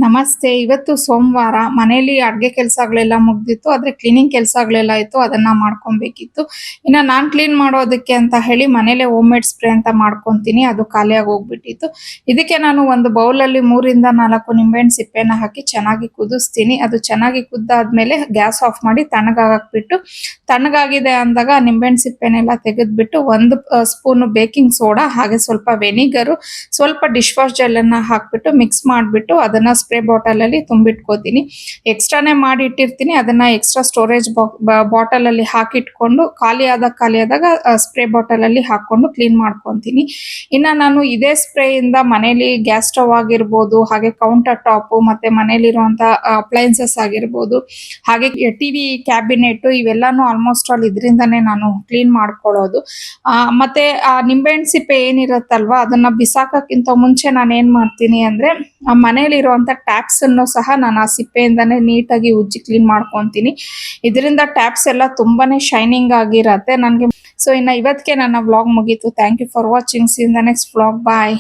ನಮಸ್ತೆ. ಇವತ್ತು ಸೋಮವಾರ ಮನೇಲಿ ಅಡ್ಗೆ ಕೆಲ್ಸಗಳೆಲ್ಲ ಮುಗ್ದಿತ್ತು. ಆದ್ರೆ ಕ್ಲೀನಿಂಗ್ ಕೆಲ್ಸಗಳೆಲ್ಲ ಇತ್ತು. ಅದನ್ನ ಮಾಡ್ಕೊಬೇಕಿತ್ತು. ಇನ್ನ ನಾನ್ ಕ್ಲೀನ್ ಮಾಡೋದಕ್ಕೆ ಅಂತ ಹೇಳಿ ಮನೇಲೆ ಹೋಮ್ ಮೇಡ್ ಸ್ಪ್ರೇ ಅಂತ ಮಾಡ್ಕೊಂತೀನಿ. ಅದು ಖಾಲಿಯಾಗಿ ಹೋಗ್ಬಿಟ್ಟಿತ್ತು. ಇದಕ್ಕೆ ನಾನು ಒಂದು ಬೌಲಲ್ಲಿ 3 ಇಂದ 4 ನಿಂಬೆಹಣ್ಣು ಸಿಪ್ಪೆನ ಹಾಕಿ ಚೆನ್ನಾಗಿ ಕುದಿಸ್ತೀನಿ. ಅದು ಚೆನ್ನಾಗಿ ಕುದ್ದಾದ್ಮೇಲೆ ಗ್ಯಾಸ್ ಆಫ್ ಮಾಡಿ ತಣ್ಣಗಾಗಕ್ ಬಿಟ್ಟು, ತಣ್ಣಗಾಗಿದೆ ಅಂದಾಗ ನಿಂಬೆಹಣ್ಣು ಸಿಪ್ಪೆನೆಲ್ಲ ತೆಗೆದ್ಬಿಟ್ಟು 1 ಸ್ಪೂನ್ ಬೇಕಿಂಗ್ ಸೋಡಾ ಹಾಗೆ ಸ್ವಲ್ಪ ವೆನಿಗರು, ಸ್ವಲ್ಪ ಡಿಶ್ ವಾಶ್ ಜೆಲ್ ಅನ್ನ ಹಾಕ್ಬಿಟ್ಟು ಮಿಕ್ಸ್ ಮಾಡ್ಬಿಟ್ಟು ಅದನ್ನ ಸ್ಪ್ರೇ ಬಾಟಲ್ ಅಲ್ಲಿ ತುಂಬಿಟ್ಕೋತೀನಿ. ಎಕ್ಸ್ಟ್ರಾನೇ ಮಾಡಿ ಇಟ್ಟಿರ್ತೀನಿ. ಅದನ್ನ ಎಕ್ಸ್ಟ್ರಾ ಸ್ಟೋರೇಜ್ ಬಾಟಲ್ ಅಲ್ಲಿ ಹಾಕಿಟ್ಕೊಂಡು ಖಾಲಿ ಆದಾಗ ಸ್ಪ್ರೇ ಬಾಟಲ್ ಅಲ್ಲಿ ಹಾಕೊಂಡು ಕ್ಲೀನ್ ಮಾಡ್ಕೊಂತೀನಿ. ಇನ್ನ ನಾನು ಇದೇ ಸ್ಪ್ರೇ ಇಂದ ಮನೇಲಿ ಗ್ಯಾಸ್ ಸ್ಟವ್ ಆಗಿರ್ಬೋದು, ಹಾಗೆ ಕೌಂಟರ್ ಟಾಪ್ ಮತ್ತೆ ಮನೇಲಿರುವಂತ ಅಪ್ಲೈನ್ಸಸ್ ಆಗಿರ್ಬೋದು, ಹಾಗೆ ಟಿವಿ ಕ್ಯಾಬಿನೆಟ್ ಇವೆಲ್ಲಾನು ಆಲ್ಮೋಸ್ಟ್ ಆಲ್ ಇದರಿಂದಾನೇ ನಾನು ಕ್ಲೀನ್ ಮಾಡ್ಕೊಳ್ಳೋದು. ಮತ್ತೆ ಆ ನಿಂಬೆಹಣ್ಣು ಸಿಪ್ಪೆ ಏನಿರುತ್ತಲ್ವಾ ಅದನ್ನ ಬಿಸಾಕಕ್ಕಿಂತ ಮುಂಚೆ ನಾನು ಏನ್ ಮಾಡ್ತೀನಿ ಅಂದ್ರೆ ಮನೇಲಿರುವಂತ ಟ್ಯಾಪ್ಸ್ ಅನ್ನು ಸಹ ನಾನು ಆ ಸಿಪ್ಪೆಯಿಂದಾನೇ ನೀಟಾಗಿ ಉಜ್ಜಿ ಕ್ಲೀನ್ ಮಾಡ್ಕೊಂತೀನಿ. ಇದರಿಂದ ಟ್ಯಾಪ್ಸ್ ಎಲ್ಲ ತುಂಬಾನೇ ಶೈನಿಂಗ್ ಆಗಿರತ್ತೆ ನನಗೆ. ಸೊ ಇನ್ನ ಇವತ್ತಿಗೆ ನನ್ನ ವ್ಲಾಗ್ ಮುಗೀತು. Thank you for watching. See in the next vlog. Bye.